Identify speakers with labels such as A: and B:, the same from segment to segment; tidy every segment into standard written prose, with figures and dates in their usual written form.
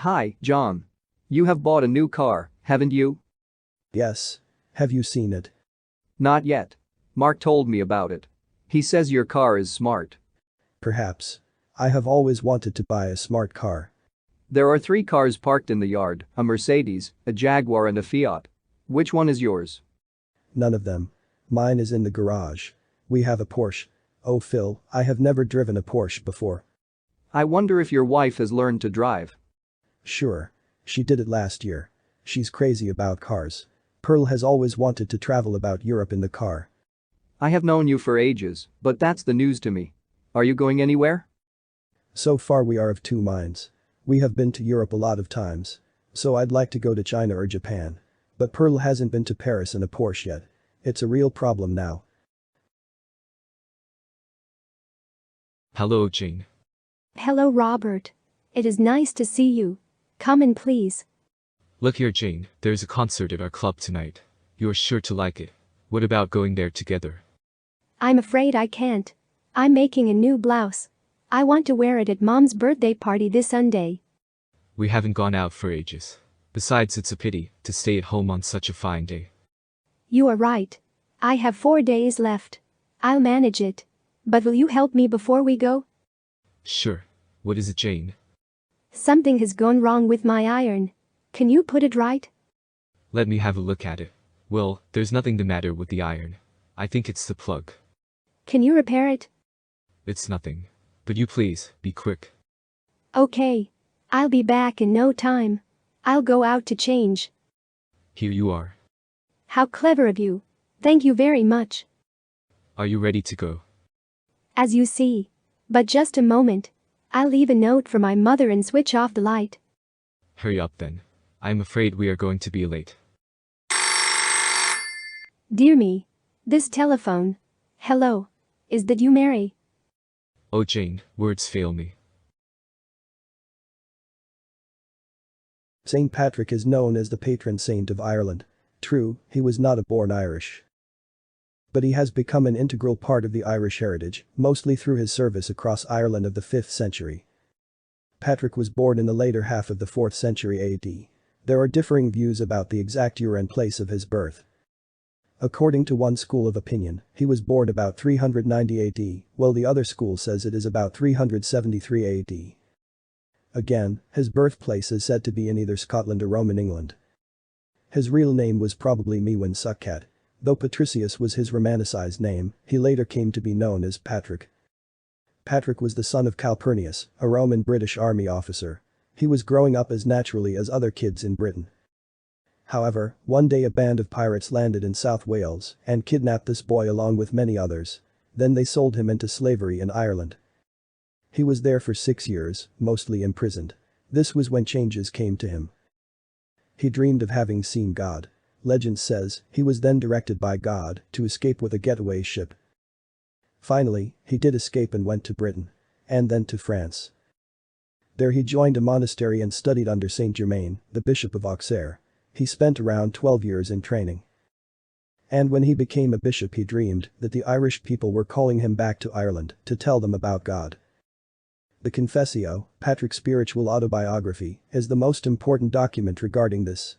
A: Hi, John. You have bought a new car, haven't you?
B: Yes. Have you seen it?
A: Not yet. Mark told me about it. He says your car is smart.
B: Perhaps. I have always wanted to buy a smart car.
A: There are 3 cars parked in the yard, a Mercedes, a Jaguar and a Fiat. Which one is yours?
B: None of them. Mine is in the garage. We have a Porsche. Oh Phil, I have never driven a Porsche before.
A: I wonder if your wife has learned to drive.
B: Sure. She did it last year. She's crazy about cars. Pearl has always wanted to travel about Europe in the car.
A: I have known you for ages, but that's the news to me. Are you going anywhere?
B: So far we are of two minds. We have been to Europe a lot of times. So I'd like to go to China or Japan. But Pearl hasn't been to Paris in a Porsche yet. It's a real problem now.
C: Hello, Jane.
D: Hello, Robert. It is nice to see you. Come in, please.
C: Look here, Jane, there's a concert at our club tonight. You're sure to like it. What about going there together?
D: I'm afraid I can't. I'm making a new blouse. I want to wear it at Mom's birthday party this Sunday.
C: We haven't gone out for ages. Besides, it's a pity to stay at home on such a fine day.
D: You are right. I have 4 days left. I'll manage it. But will you help me before we go?
C: Sure. What is it, Jane?
D: Something has gone wrong with my iron. Can you put it right?
C: Let me have a look at it. Well, there's nothing the matter with the iron. I think it's the plug.
D: Can you repair it?
C: It's nothing. But you please, be quick.
D: Okay. I'll be back in no time. I'll go out to change.
C: Here you are.
D: How clever of you. Thank you very much.
C: Are you ready to go?
D: As you see. But just a moment. I'll leave a note for my mother and switch off the light.
C: Hurry up then. I'm afraid we are going to be late.
D: Dear me. This telephone. Hello. Is that you, Mary?
C: Oh, Jane, words fail me.
B: St. Patrick is known as the patron saint of Ireland. True, he was not born Irish. But he has become an integral part of the Irish heritage, mostly through his service across Ireland of the 5th century. Patrick was born in the later half of the 4th century AD. There are differing views about the exact year and place of his birth. According to one school of opinion, he was born about 390 AD, while the other school says it is about 373 AD. Again, his birthplace is said to be in either Scotland or Roman England. His real name was probably Mewin Succat. Though Patricius was his romanicized name, he later came to be known as Patrick. Patrick was the son of Calpurnius, a Roman British army officer. He was growing up as naturally as other kids in Britain. However, one day a band of pirates landed in South Wales and kidnapped this boy along with many others. Then they sold him into slavery in Ireland. He was there for 6 years, mostly imprisoned. This was when changes came to him. He dreamed of having seen God. Legend says he was then directed by God to escape with a getaway ship. Finally, he did escape and went to Britain. And then to France. There he joined a monastery and studied under Saint Germain, the Bishop of Auxerre. He spent around 12 years in training. And when he became a bishop he dreamed that the Irish people were calling him back to Ireland to tell them about God. The Confessio, Patrick's spiritual autobiography, is the most important document regarding this.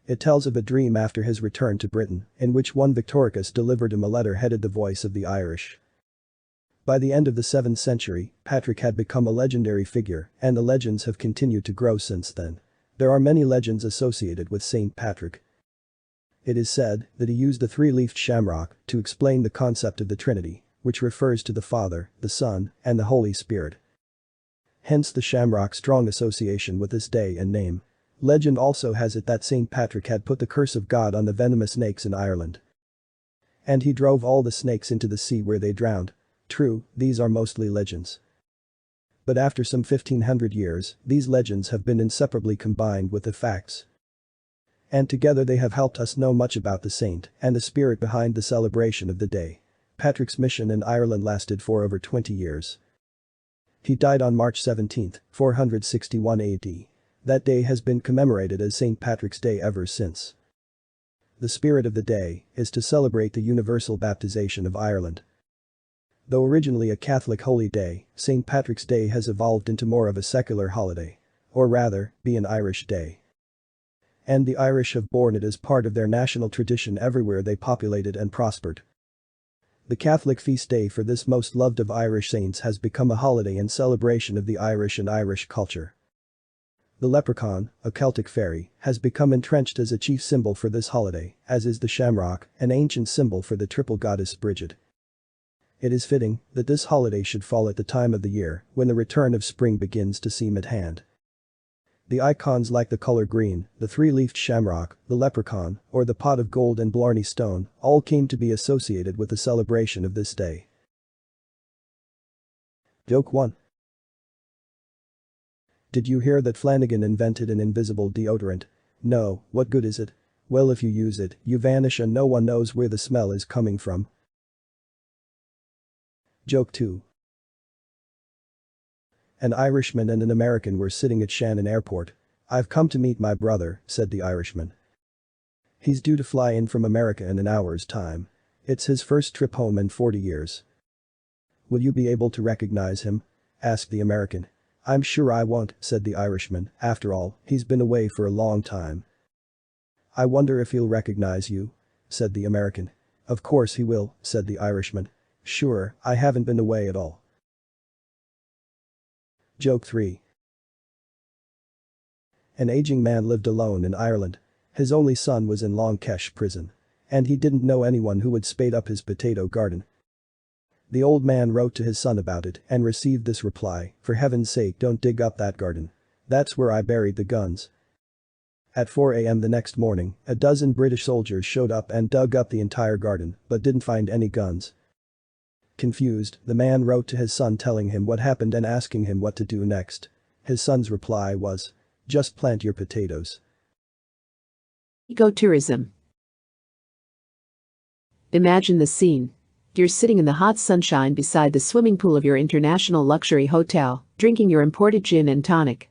B: It tells of a dream after his return to Britain, in which one Victoricus delivered him a letter headed "The Voice of the Irish." By the end of the 7th century, Patrick had become a legendary figure, and the legends have continued to grow since then. There are many legends associated with St. Patrick. It is said that he used the 3-leafed shamrock to explain the concept of the Trinity, which refers to the Father, the Son, and the Holy Spirit. Hence the shamrock's strong association with this day and name. Legend also has it that St. Patrick had put the curse of God on the venomous snakes in Ireland. And he drove all the snakes into the sea where they drowned. True, these are mostly legends. But after some 1500 years, these legends have been inseparably combined with the facts. And together they have helped us know much about the saint and the spirit behind the celebration of the day. Patrick's mission in Ireland lasted for over 20 years. He died on March 17, 461 AD. That day has been commemorated as St. Patrick's Day ever since. The spirit of the day is to celebrate the universal baptization of Ireland. Though originally a Catholic holy day, St. Patrick's Day has evolved into more of a secular holiday. or rather, be an Irish day. And the Irish have borne it as part of their national tradition everywhere they populated and prospered. The Catholic feast day for this most loved of Irish saints has become a holiday and celebration of the Irish and Irish culture. The leprechaun, a Celtic fairy, has become entrenched as a chief symbol for this holiday, as is the shamrock, an ancient symbol for the triple goddess Brigid. It is fitting that this holiday should fall at the time of the year when the return of spring begins to seem at hand. The icons like the color green, the three-leafed shamrock, the leprechaun, or the pot of gold and Blarney stone all came to be associated with the celebration of this day. Joke 1. Did you hear that Flanagan invented an invisible deodorant? No, what good is it? Well, if you use it, you vanish and no one knows where the smell is coming from. Joke 2. An Irishman and an American were sitting at Shannon Airport. "I've come to meet my brother," said the Irishman. "He's due to fly in from America in an hour's time. It's his first trip home in 40 years. Will you be able to recognize him?" asked the American. "I'm sure I won't," said the Irishman. "After all, he's been away for a long time." "I wonder if he'll recognize you," said the American. "Of course he will," said the Irishman. "Sure, I haven't been away at all." Joke 3. An aging man lived alone in Ireland. His only son was in Long Kesh prison. And he didn't know anyone who would spade up his potato garden. The old man wrote to his son about it and received this reply: "For heaven's sake, don't dig up that garden. That's where I buried the guns." At 4 a.m. the next morning, a dozen British soldiers showed up and dug up the entire garden, but didn't find any guns. Confused, the man wrote to his son telling him what happened and asking him what to do next. His son's reply was, "Just plant your potatoes."
E: Ecotourism. Imagine the scene. You're sitting in the hot sunshine beside the swimming pool of your international luxury hotel, drinking your imported gin and tonic.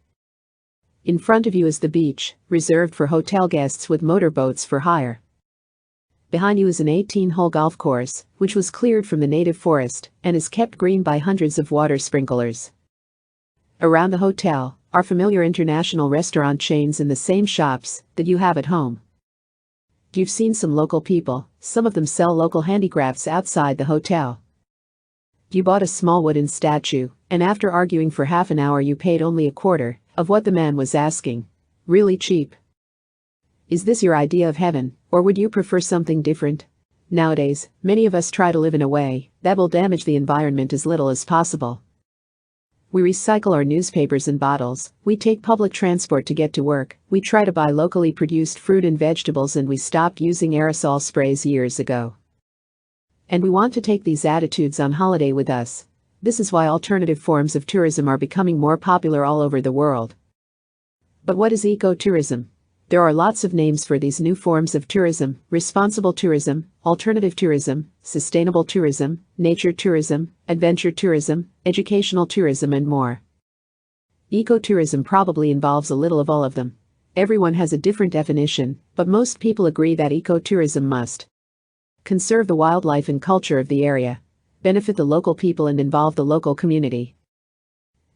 E: In front of you is the beach, reserved for hotel guests with motorboats for hire. Behind you is an 18-hole golf course, which was cleared from the native forest and is kept green by hundreds of water sprinklers. Around the hotel are familiar international restaurant chains and the same shops that you have at home. You've seen some local people, some of them sell local handicrafts outside the hotel. You bought a small wooden statue, and after arguing for half an hour you paid only a quarter of what the man was asking. Really cheap. Is this your idea of heaven, or would you prefer something different? Nowadays, many of us try to live in a way that will damage the environment as little as possible. We recycle our newspapers and bottles, we take public transport to get to work, we try to buy locally produced fruit and vegetables, and we stopped using aerosol sprays years ago. And we want to take these attitudes on holiday with us. This is why alternative forms of tourism are becoming more popular all over the world. But what is ecotourism? There are lots of names for these new forms of tourism: responsible tourism, alternative tourism, sustainable tourism, nature tourism, adventure tourism, educational tourism, and more. Ecotourism probably involves a little of all of them. Everyone has a different definition, but most people agree that ecotourism must conserve the wildlife and culture of the area, benefit the local people and involve the local community,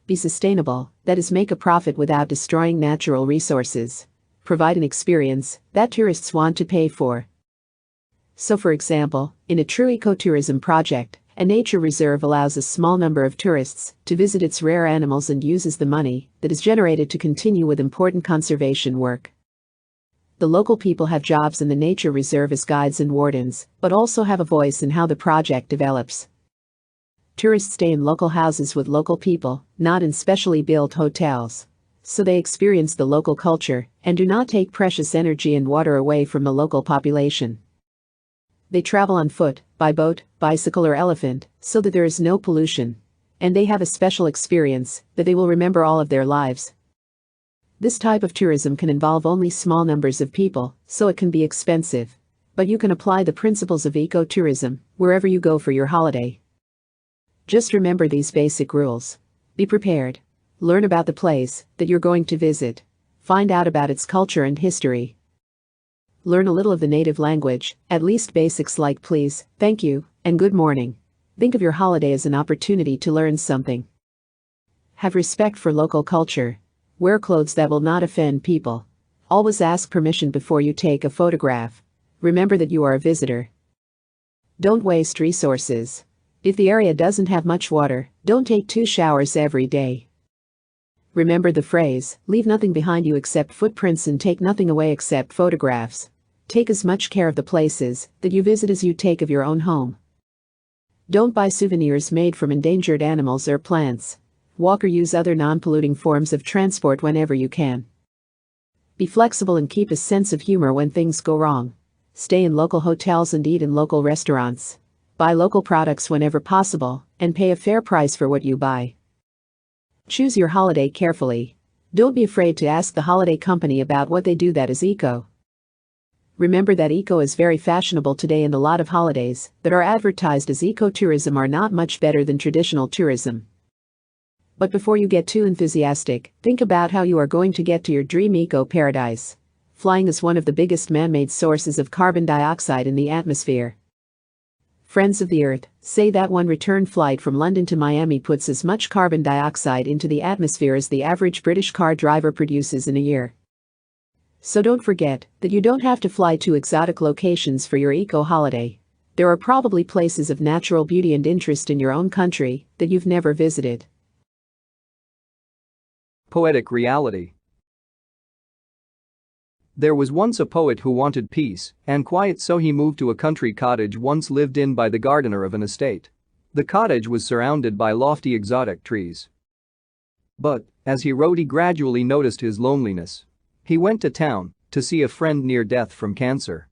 E: be sustainable, that is, make a profit without destroying natural resources, provide an experience that tourists want to pay for. So, for example, in a true ecotourism project, a nature reserve allows a small number of tourists to visit its rare animals and uses the money that is generated to continue with important conservation work. The local people have jobs in the nature reserve as guides and wardens, but also have a voice in how the project develops. Tourists stay in local houses with local people, not in specially built hotels. So they experience the local culture and do not take precious energy and water away from the local population. They travel on foot, by boat, bicycle or elephant, so that there is no pollution. And they have a special experience that they will remember all of their lives. This type of tourism can involve only small numbers of people, so it can be expensive. But you can apply the principles of ecotourism wherever you go for your holiday. Just remember these basic rules. Be prepared. Learn about the place that you're going to visit. Find out about its culture and history. Learn a little of the native language, at least basics like please, thank you, and good morning. Think of your holiday as an opportunity to learn something. Have respect for local culture. Wear clothes that will not offend people. Always ask permission before you take a photograph. Remember that you are a visitor. Don't waste resources. If the area doesn't have much water, don't take 2 showers every day. Remember the phrase, leave nothing behind you except footprints and take nothing away except photographs. Take as much care of the places that you visit as you take of your own home. Don't buy souvenirs made from endangered animals or plants. Walk or use other non-polluting forms of transport whenever you can. Be flexible and keep a sense of humor when things go wrong. Stay in local hotels and eat in local restaurants. Buy local products whenever possible, and pay a fair price for what you buy. Choose your holiday carefully. Don't be afraid to ask the holiday company about what they do that is eco. Remember that eco is very fashionable today, and a lot of holidays that are advertised as ecotourism are not much better than traditional tourism. But before you get too enthusiastic, think about how you are going to get to your dream eco-paradise. Flying is one of the biggest man-made sources of carbon dioxide in the atmosphere. Friends of the Earth say that one return flight from London to Miami puts as much carbon dioxide into the atmosphere as the average British car driver produces in a year. So don't forget that you don't have to fly to exotic locations for your eco-holiday. There are probably places of natural beauty and interest in your own country that you've never visited.
A: Poetic reality. There was once a poet who wanted peace and quiet, so he moved to a country cottage once lived in by the gardener of an estate. The cottage was surrounded by lofty exotic trees. But, as he wrote, he gradually noticed his loneliness. He went to town to see a friend near death from cancer.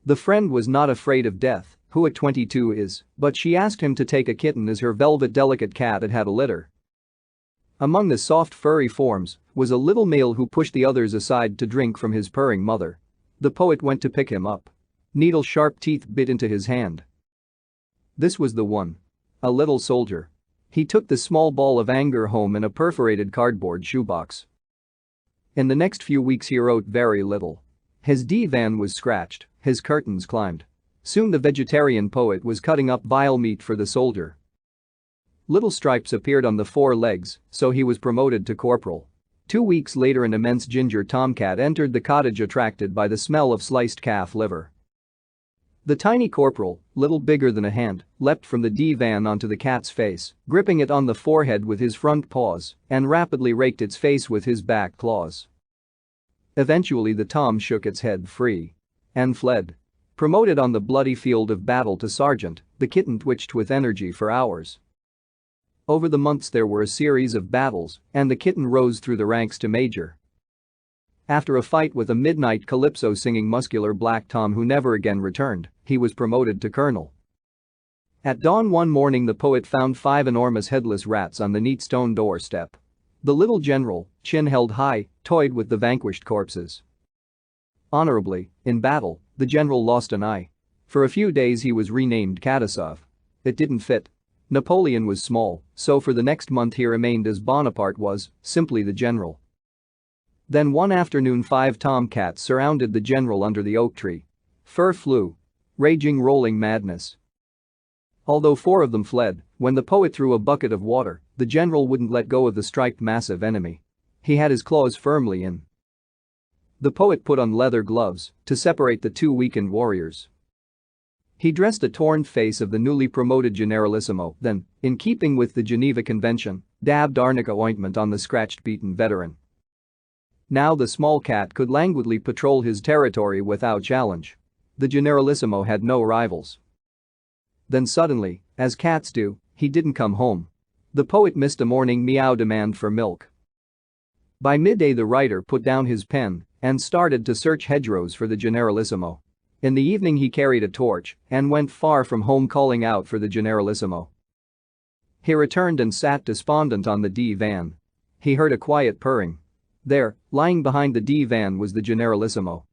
A: The friend was not afraid of death, who at 22 is, but she asked him to take a kitten as her velvet delicate cat had had a litter. Among the soft furry forms was a little male who pushed the others aside to drink from his purring mother. The poet went to pick him up. Needle-sharp teeth bit into his hand. This was the one. A little soldier. He took the small ball of anger home in a perforated cardboard shoebox. In the next few weeks he wrote very little. His divan was scratched, his curtains climbed. Soon the vegetarian poet was cutting up vile meat for the soldier. Little stripes appeared on the 4 legs, so he was promoted to corporal. 2 weeks later an immense ginger tomcat entered the cottage, attracted by the smell of sliced calf liver. The tiny corporal, little bigger than a hand, leapt from the divan onto the cat's face, gripping it on the forehead with his front paws, and rapidly raked its face with his back claws. Eventually the tom shook its head free and fled. Promoted on the bloody field of battle to sergeant, the kitten twitched with energy for hours. Over the months there were a series of battles, and the kitten rose through the ranks to major. After a fight with a midnight calypso-singing muscular black tom who never again returned, he was promoted to colonel. At dawn one morning the poet found 5 enormous headless rats on the neat stone doorstep. The little general, chin held high, toyed with the vanquished corpses. Honorably, in battle, the general lost an eye. For a few days he was renamed Katasov. It didn't fit. Napoleon was small, so for the next month he remained as Bonaparte was, simply the general. Then one afternoon 5 tomcats surrounded the general under the oak tree. Fur flew. Raging rolling madness. Although 4 of them fled, when the poet threw a bucket of water, the general wouldn't let go of the striped massive enemy. He had his claws firmly in. The poet put on leather gloves to separate the 2 weakened warriors. He dressed the torn face of the newly promoted generalissimo, then, in keeping with the Geneva Convention, dabbed arnica ointment on the scratched beaten veteran. Now the small cat could languidly patrol his territory without challenge. The generalissimo had no rivals. Then suddenly, as cats do, he didn't come home. The poet missed a morning meow demand for milk. By midday the writer put down his pen and started to search hedgerows for the generalissimo. In the evening he carried a torch and went far from home calling out for the generalissimo. He returned and sat despondent on the divan. He heard a quiet purring. There, lying behind the divan was the generalissimo.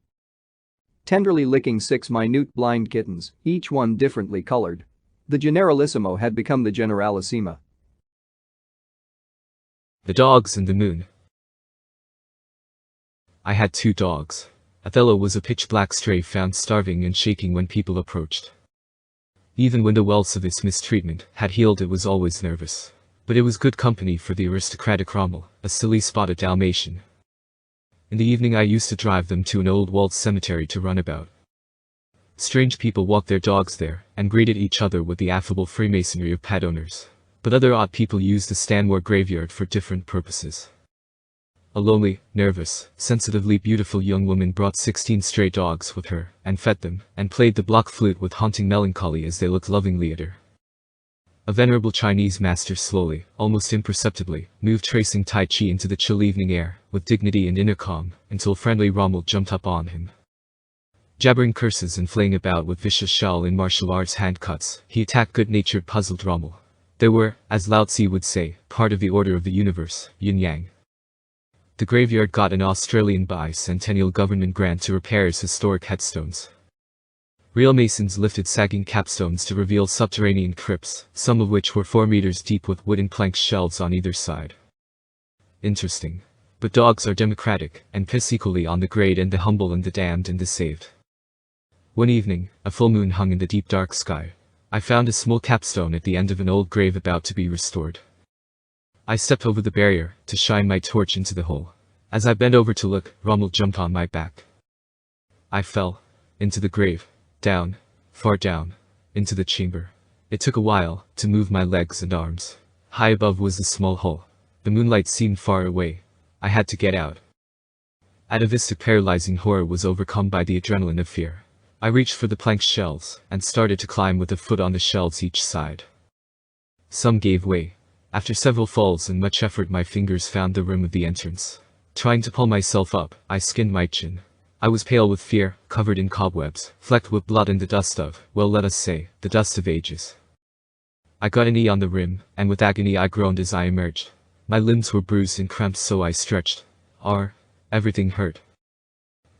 A: Tenderly licking 6 minute blind kittens, each one differently colored. The generalissimo had become the generalissima.
C: The dogs and the moon. I had 2 dogs. Othello was a pitch-black stray found starving and shaking when people approached. Even when the welts of its mistreatment had healed, it was always nervous. But it was good company for the aristocratic Rommel, a silly spotted Dalmatian. In the evening I used to drive them to an old walled cemetery to run about. Strange people walked their dogs there, and greeted each other with the affable freemasonry of pet owners. But other odd people used the Stanmore graveyard for different purposes. A lonely, nervous, sensitively beautiful young woman brought 16 stray dogs with her, and fed them, and played the block flute with haunting melancholy as they looked lovingly at her. A venerable Chinese master slowly, almost imperceptibly, moved tracing Tai Chi into the chill evening air, with dignity and inner calm, until friendly Rommel jumped up on him. Jabbering curses and flaying about with vicious Shaolin martial arts hand cuts, he attacked good-natured puzzled Rommel. They were, as Lao Tzu would say, part of the order of the universe, yin-yang. The graveyard got an Australian bicentennial government grant to repair its historic headstones. Real masons lifted sagging capstones to reveal subterranean crypts, some of which were 4 meters deep with wooden plank shelves on either side. Interesting. But dogs are democratic, and piss equally on the great and the humble and the damned and the saved. One evening, a full moon hung in the deep dark sky. I found a small capstone at the end of an old grave about to be restored. I stepped over the barrier, to shine my torch into the hole. As I bent over to look, Rommel jumped on my back. I fell. Into the grave. Down. Far down. Into the chamber. It took a while, to move my legs and arms. High above was the small hole. The moonlight seemed far away. I had to get out. Atavistic paralyzing horror was overcome by the adrenaline of fear. I reached for the plank shelves, and started to climb with a foot on the shelves each side. Some gave way. After several falls and much effort my fingers found the rim of the entrance. Trying to pull myself up, I skinned my chin. I was pale with fear, covered in cobwebs, flecked with blood and the dust of, well let us say, the dust of ages. I got a knee on the rim, and with agony I groaned as I emerged. My limbs were bruised and cramped so I stretched. Everything hurt.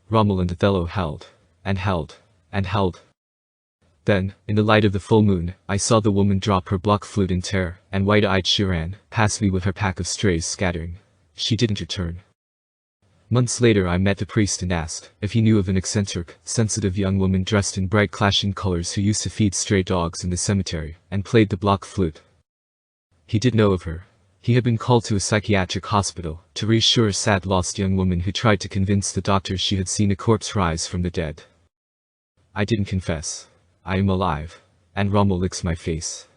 C: Rommel and Othello held, and held, and held. Then, in the light of the full moon, I saw the woman drop her block flute in terror, and white-eyed she ran, past me with her pack of strays scattering. She didn't return. Months later I met the priest and asked if he knew of an eccentric, sensitive young woman dressed in bright clashing colors who used to feed stray dogs in the cemetery, and played the block flute. He did know of her. He had been called to a psychiatric hospital, to reassure a sad lost young woman who tried to convince the doctors she had seen a corpse rise from the dead. I didn't confess. I am alive. And Rommel licks my face.